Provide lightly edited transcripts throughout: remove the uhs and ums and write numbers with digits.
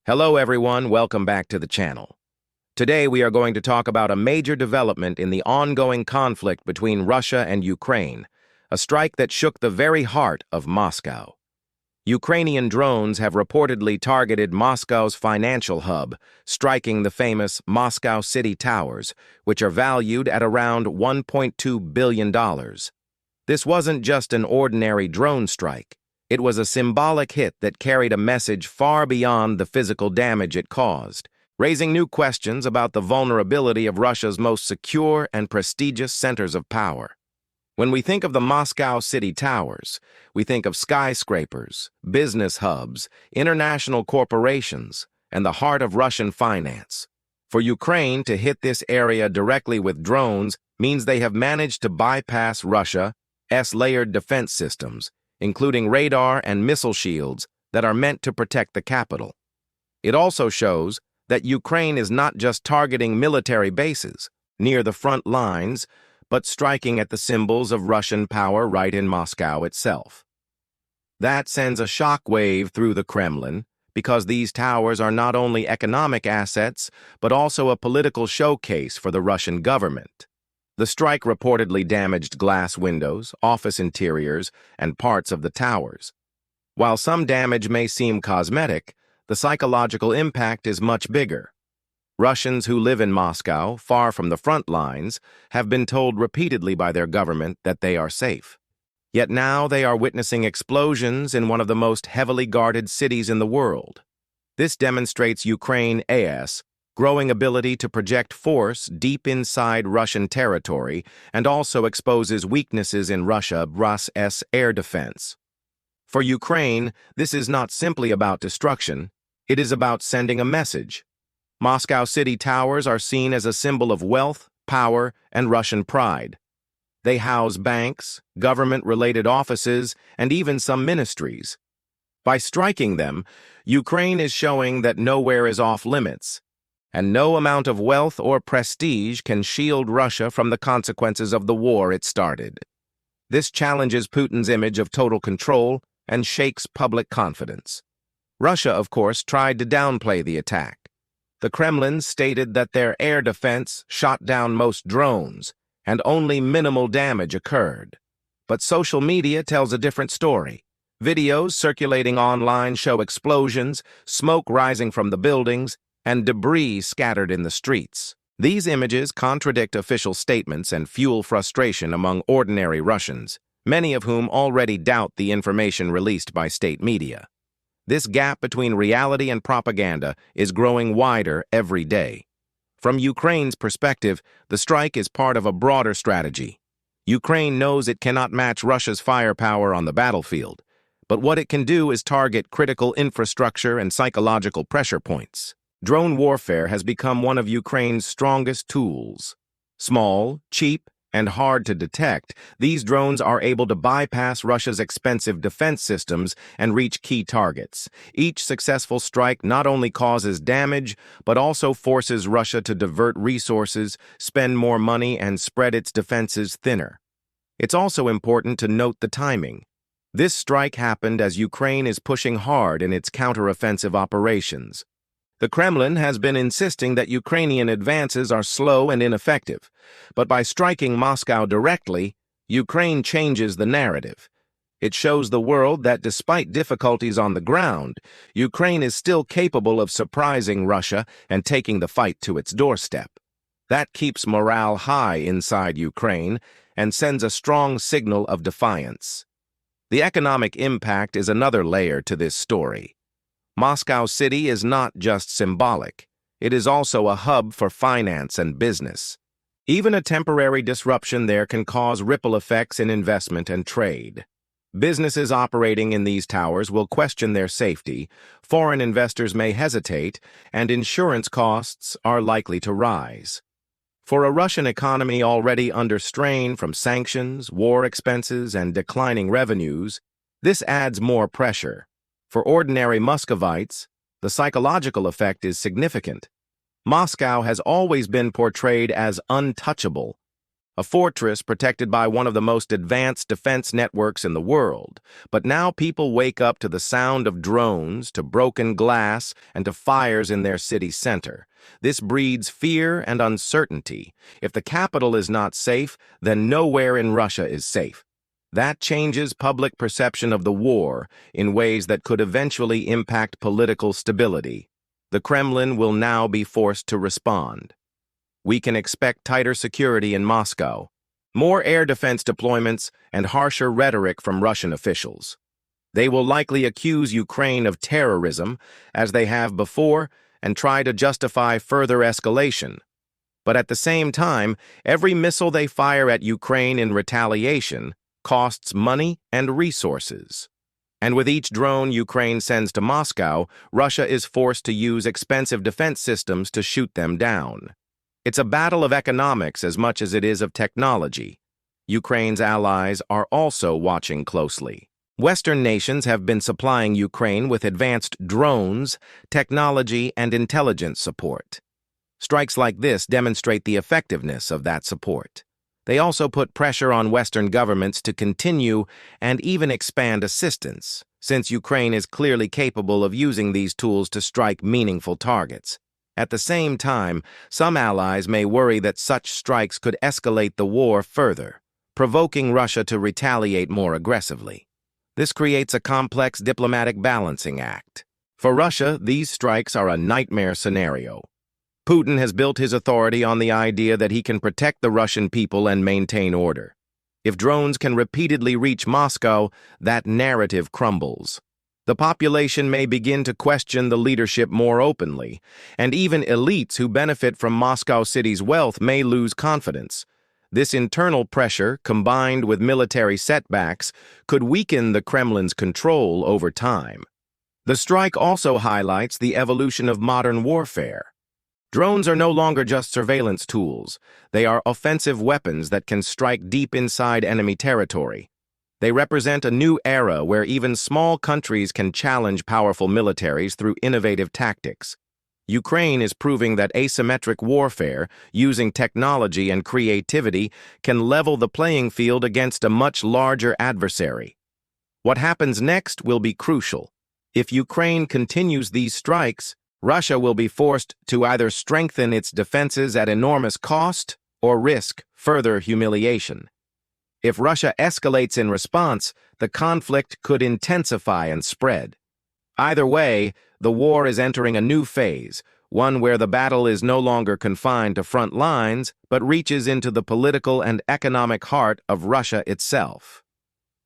Hello everyone, welcome back to the channel. Today we are going to talk about a major development in the ongoing conflict between Russia and Ukraine, a strike that shook the very heart of Moscow. Ukrainian drones have reportedly targeted Moscow's financial hub, striking the famous Moscow City Towers, which are valued at around $1.2 billion. This wasn't just an ordinary drone strike. It was a symbolic hit that carried a message far beyond the physical damage it caused, raising new questions about the vulnerability of Russia's most secure and prestigious centers of power. When we think of the Moscow City Towers, we think of skyscrapers, business hubs, international corporations, and the heart of Russian finance. For Ukraine to hit this area directly with drones means they have managed to bypass Russia's layered defense systems, including radar and missile shields that are meant to protect the capital. It also shows that Ukraine is not just targeting military bases near the front lines, but striking at the symbols of Russian power right in Moscow itself. That sends a shockwave through the Kremlin, because these towers are not only economic assets, but also a political showcase for the Russian government. The strike reportedly damaged glass windows, office interiors, and parts of the towers. While some damage may seem cosmetic, the psychological impact is much bigger. Russians who live in Moscow, far from the front lines, have been told repeatedly by their government that they are safe. Yet now they are witnessing explosions in one of the most heavily guarded cities in the world. This demonstrates Ukraine's growing ability to project force deep inside Russian territory and also exposes weaknesses in Russia's air defense. For Ukraine, this is not simply about destruction, it is about sending a message. Moscow City Towers are seen as a symbol of wealth, power, and Russian pride. They house banks, government-related offices, and even some ministries. By striking them, Ukraine is showing that nowhere is off limits, and no amount of wealth or prestige can shield Russia from the consequences of the war it started. This challenges Putin's image of total control and shakes public confidence. Russia, of course, tried to downplay the attack. The Kremlin stated that their air defense shot down most drones, and only minimal damage occurred. But social media tells a different story. Videos circulating online show explosions, smoke rising from the buildings, and debris scattered in the streets. These images contradict official statements and fuel frustration among ordinary Russians, many of whom already doubt the information released by state media. This gap between reality and propaganda is growing wider every day. From Ukraine's perspective, the strike is part of a broader strategy. Ukraine knows it cannot match Russia's firepower on the battlefield, but what it can do is target critical infrastructure and psychological pressure points. Drone warfare has become one of Ukraine's strongest tools. Small, cheap, and hard to detect, these drones are able to bypass Russia's expensive defense systems and reach key targets. Each successful strike not only causes damage, but also forces Russia to divert resources, spend more money, and spread its defenses thinner. It's also important to note the timing. This strike happened as Ukraine is pushing hard in its counteroffensive operations. The Kremlin has been insisting that Ukrainian advances are slow and ineffective, but by striking Moscow directly, Ukraine changes the narrative. It shows the world that despite difficulties on the ground, Ukraine is still capable of surprising Russia and taking the fight to its doorstep. That keeps morale high inside Ukraine and sends a strong signal of defiance. The economic impact is another layer to this story. Moscow City is not just symbolic, it is also a hub for finance and business. Even a temporary disruption there can cause ripple effects in investment and trade. Businesses operating in these towers will question their safety, foreign investors may hesitate, and insurance costs are likely to rise. For a Russian economy already under strain from sanctions, war expenses, and declining revenues, this adds more pressure. For ordinary Muscovites, the psychological effect is significant. Moscow has always been portrayed as untouchable, a fortress protected by one of the most advanced defense networks in the world. But now people wake up to the sound of drones, to broken glass, and to fires in their city center. This breeds fear and uncertainty. If the capital is not safe, then nowhere in Russia is safe. That changes public perception of the war in ways that could eventually impact political stability. The Kremlin will now be forced to respond. We can expect tighter security in Moscow, more air defense deployments, and harsher rhetoric from Russian officials. They will likely accuse Ukraine of terrorism, as they have before, and try to justify further escalation. But at the same time, every missile they fire at Ukraine in retaliation costs money and resources. And with each drone Ukraine sends to Moscow, Russia is forced to use expensive defense systems to shoot them down. It's a battle of economics as much as it is of technology. Ukraine's allies are also watching closely. Western nations have been supplying Ukraine with advanced drones, technology, and intelligence support. Strikes like this demonstrate the effectiveness of that support. They also put pressure on Western governments to continue and even expand assistance, since Ukraine is clearly capable of using these tools to strike meaningful targets. At the same time, some allies may worry that such strikes could escalate the war further, provoking Russia to retaliate more aggressively. This creates a complex diplomatic balancing act. For Russia, these strikes are a nightmare scenario. Putin has built his authority on the idea that he can protect the Russian people and maintain order. If drones can repeatedly reach Moscow, that narrative crumbles. The population may begin to question the leadership more openly, and even elites who benefit from Moscow City's wealth may lose confidence. This internal pressure, combined with military setbacks, could weaken the Kremlin's control over time. The strike also highlights the evolution of modern warfare. Drones are no longer just surveillance tools. They are offensive weapons that can strike deep inside enemy territory. They represent a new era where even small countries can challenge powerful militaries through innovative tactics. Ukraine is proving that asymmetric warfare, using technology and creativity, can level the playing field against a much larger adversary. What happens next will be crucial. If Ukraine continues these strikes, Russia will be forced to either strengthen its defenses at enormous cost or risk further humiliation. If Russia escalates in response, the conflict could intensify and spread. Either way, the war is entering a new phase, one where the battle is no longer confined to front lines, but reaches into the political and economic heart of Russia itself.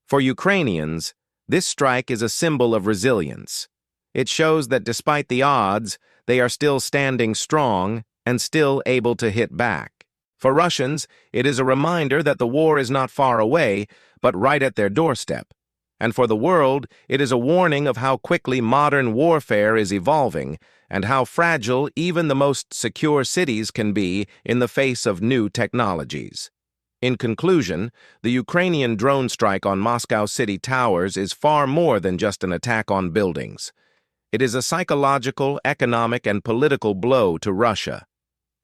For Ukrainians, this strike is a symbol of resilience. It shows that despite the odds, they are still standing strong and still able to hit back. For Russians, it is a reminder that the war is not far away, but right at their doorstep. And for the world, it is a warning of how quickly modern warfare is evolving and how fragile even the most secure cities can be in the face of new technologies. In conclusion, the Ukrainian drone strike on Moscow city towers is far more than just an attack on buildings. It is a psychological, economic, and political blow to Russia.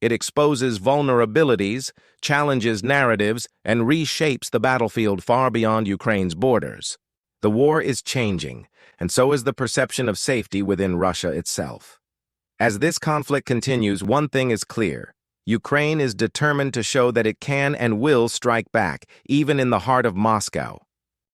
It exposes vulnerabilities, challenges narratives, and reshapes the battlefield far beyond Ukraine's borders. The war is changing, and so is the perception of safety within Russia itself. As this conflict continues, one thing is clear. Ukraine is determined to show that it can and will strike back, even in the heart of Moscow.